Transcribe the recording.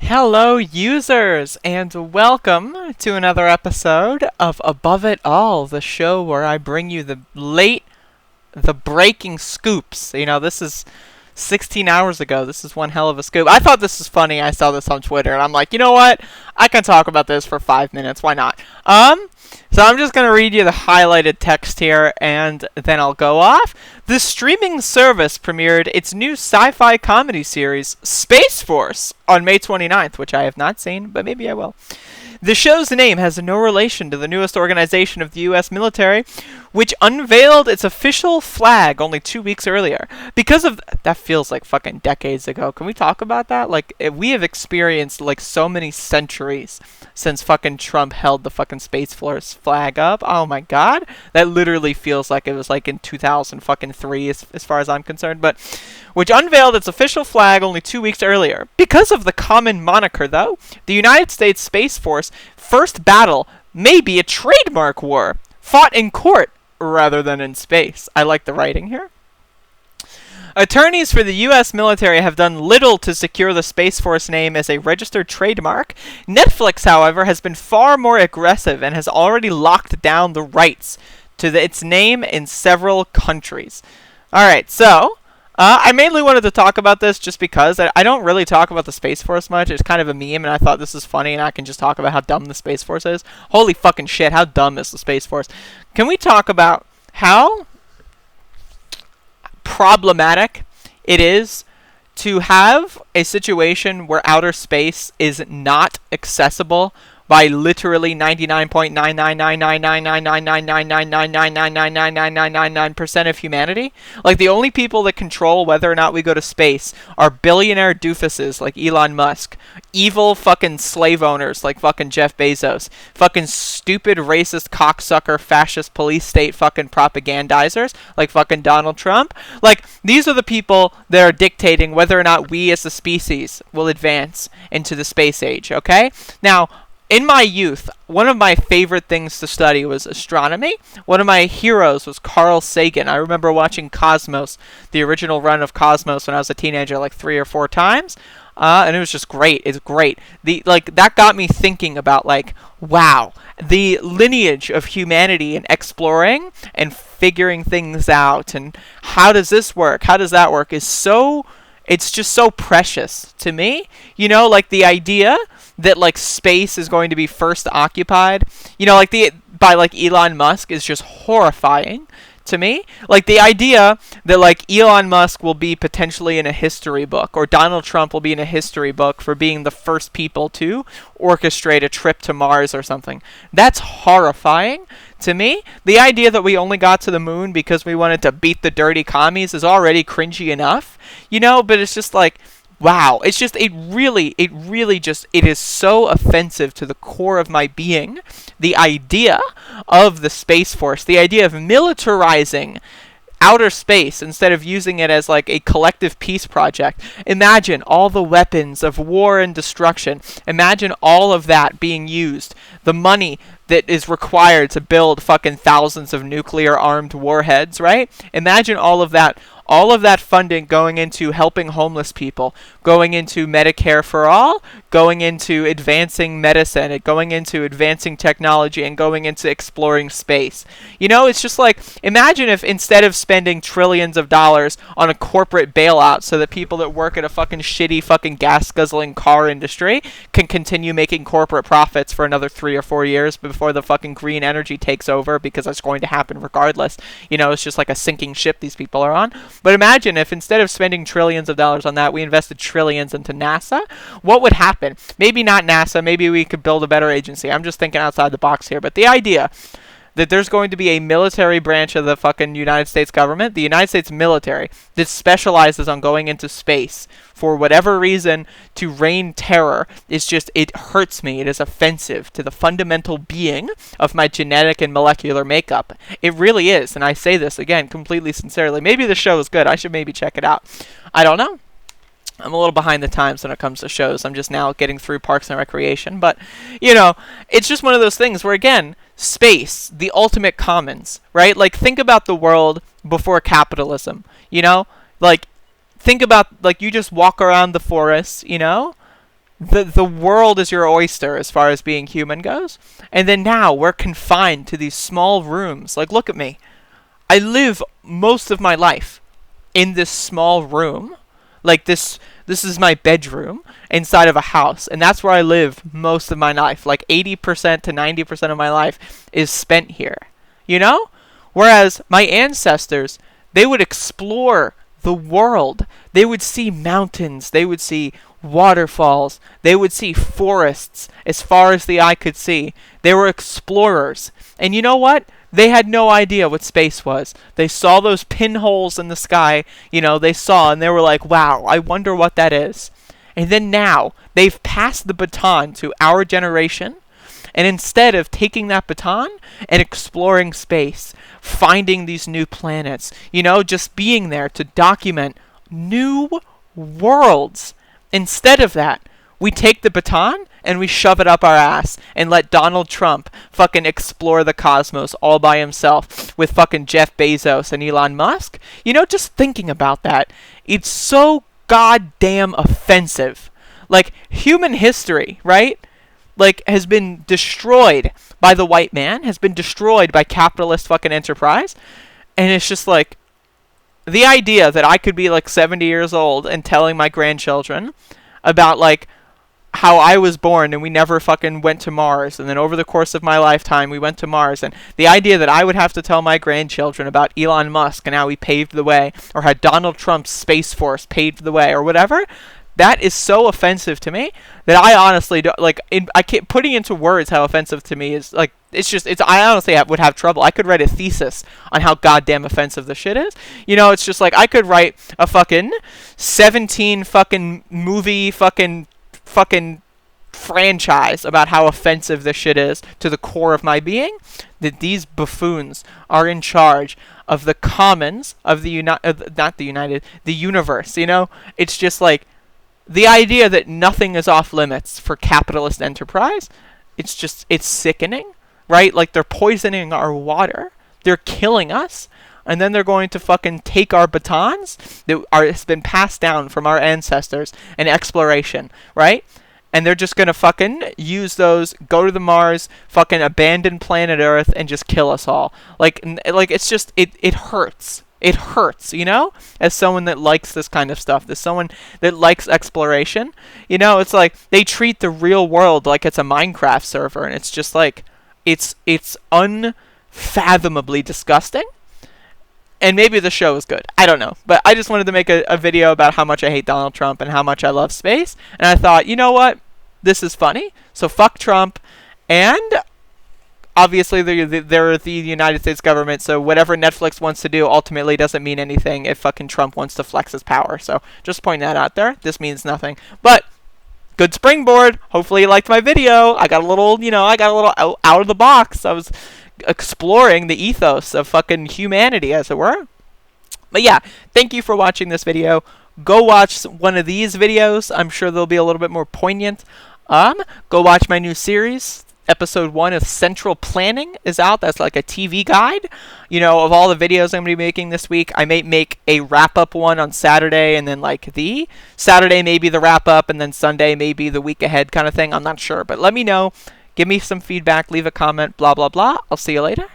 Hello, users, and welcome to another episode of Above It All, the show where I bring you the breaking scoops. This is 16 hours ago. This is one hell of a scoop. I thought this was funny. I saw this on Twitter, and I'm like, you know what? I can talk about this for 5 minutes. Why not? So I'm just going to read you the highlighted text here, and then I'll go off. The streaming service premiered its new sci-fi comedy series, Space Force, on May 29th, which I have not seen, but maybe I will. The show's name has no relation to the newest organization of the U.S. military, which unveiled its official flag only 2 weeks earlier. Because of that feels like fucking decades ago. Can we talk about that? We have experienced so many centuries since fucking Trump held the fucking Space Force flag up. Oh my god, that literally feels like it was in 2003 as far as I'm concerned. But which unveiled its official flag only 2 weeks earlier. Because of the common moniker, though, the United States Space Force first battle may be a trademark war, fought in court rather than in space. I like the writing here. Attorneys for the U.S. military have done little to secure the Space Force name as a registered trademark. Netflix, however, has been far more aggressive and has already locked down the rights to its name in several countries. Alright, so I mainly wanted to talk about this just because I don't really talk about the Space Force much. It's kind of a meme, and I thought this is funny, and I can just talk about how dumb the Space Force is. Holy fucking shit, how dumb is the Space Force? Can we talk about how problematic it is to have a situation where outer space is not accessible by literally 99.99999999999999999% of humanity? The only people that control whether or not we go to space are billionaire doofuses like Elon Musk, evil fucking slave owners like fucking Jeff Bezos, fucking stupid racist cocksucker fascist police state fucking propagandizers like fucking Donald Trump. These are the people that are dictating whether or not we as a species will advance into the space age, okay? Now, in my youth, one of my favorite things to study was astronomy. One of my heroes was Carl Sagan. I remember watching Cosmos, the original run of Cosmos, when I was a teenager, 3 or 4 times. And it was just great. It's great. That got me thinking about, wow, the lineage of humanity and exploring and figuring things out and how does this work, how does that work it's just so precious to me. The idea that space is going to be first occupied, by Elon Musk is just horrifying to me. The idea that Elon Musk will be potentially in a history book, or Donald Trump will be in a history book for being the first people to orchestrate a trip to Mars or something. That's horrifying to me. The idea that we only got to the moon because we wanted to beat the dirty commies is already cringy enough, but it's just wow, it is so offensive to the core of my being. The idea of the Space Force, the idea of militarizing outer space instead of using it as a collective peace project. Imagine all the weapons of war and destruction. Imagine all of that being used. The money that is required to build fucking thousands of nuclear armed warheads, right? Imagine all of that funding going into helping homeless people, going into Medicare for all, going into advancing medicine, going into advancing technology, and going into exploring space. It's just imagine if instead of spending trillions of dollars on a corporate bailout so that people that work at a fucking shitty fucking gas-guzzling car industry can continue making corporate profits for another 3 or 4 years before the fucking green energy takes over, because that's going to happen regardless. It's just like a sinking ship these people are on. But imagine if instead of spending trillions of dollars on that, we invested trillions into NASA. What would happen? Maybe not NASA. Maybe we could build a better agency. I'm just thinking outside the box here. But the idea that there's going to be a military branch of the fucking United States government, the United States military, that specializes on going into space for whatever reason to rain terror, it hurts me. It is offensive to the fundamental being of my genetic and molecular makeup. It really is, and I say this, again, completely sincerely. Maybe the show is good. I should maybe check it out. I don't know. I'm a little behind the times when it comes to shows. I'm just now getting through Parks and Recreation. But, it's just one of those things where, again, space, the ultimate commons, right? Think about the world before capitalism, think about, you just walk around the forest, the world is your oyster as far as being human goes. And then now we're confined to these small rooms. Like, look at me. I live most of my life in this small room. Like, this is my bedroom inside of a house, and that's where I live most of my life. Like 80% to 90% of my life is spent here. You know? Whereas my ancestors, they would explore the world. They would see mountains, they would see waterfalls, they would see forests as far as the eye could see. They were explorers. And you know what? They had no idea what space was. They saw those pinholes in the sky, they saw, and they were like, wow, I wonder what that is. And then now, they've passed the baton to our generation, and instead of taking that baton and exploring space, finding these new planets, just being there to document new worlds, instead of that, we take the baton and we shove it up our ass and let Donald Trump fucking explore the cosmos all by himself with fucking Jeff Bezos and Elon Musk. Just thinking about that, it's so goddamn offensive. Like, human history, right? Like, has been destroyed by the white man, has been destroyed by capitalist fucking enterprise. And it's just like, the idea that I could be like 70 years old and telling my grandchildren about like how I was born and we never fucking went to Mars, and then over the course of my lifetime we went to Mars, and the idea that I would have to tell my grandchildren about Elon Musk and how he paved the way, or how Donald Trump's Space Force paved the way, or whatever, that is so offensive to me that I honestly don't, like, I can't, putting into words how offensive to me is, like, I honestly would have trouble. I could write a thesis on how goddamn offensive the shit is. It's just like, I could write a fucking 17 fucking movie fucking franchise about how offensive this shit is to the core of my being, that these buffoons are in charge of the commons of the the universe. It's just like, the idea that nothing is off limits for capitalist enterprise, it's sickening, right? Like, they're poisoning our water, they're killing us, and then they're going to fucking take our batons that has been passed down from our ancestors in exploration, right? And they're just going to fucking use those, go to the Mars, fucking abandon planet Earth, and just kill us all. Like it's just, it hurts. It hurts, as someone that likes this kind of stuff, as someone that likes exploration. It's like, they treat the real world like it's a Minecraft server, and it's just like, it's unfathomably disgusting. And maybe the show is good. I don't know. But I just wanted to make a video about how much I hate Donald Trump and how much I love space. And I thought, you know what? This is funny. So fuck Trump. And obviously they're the United States government. So whatever Netflix wants to do ultimately doesn't mean anything if fucking Trump wants to flex his power. So just point that out there. This means nothing. But good springboard. Hopefully you liked my video. I got a little, out of the box. I was exploring the ethos of fucking humanity, as it were. But yeah, thank you for watching this video. Go watch one of these videos. I'm sure they'll be a little bit more poignant. Go watch my new series. Episode 1 of Central Planning is out. That's like a TV guide, of all the videos I'm going to be making this week. I may make a wrap-up one on Saturday, and then like the Saturday maybe the wrap-up, and then Sunday maybe the week ahead kind of thing. I'm not sure, but let me know. Give me some feedback, leave a comment, blah, blah, blah. I'll see you later.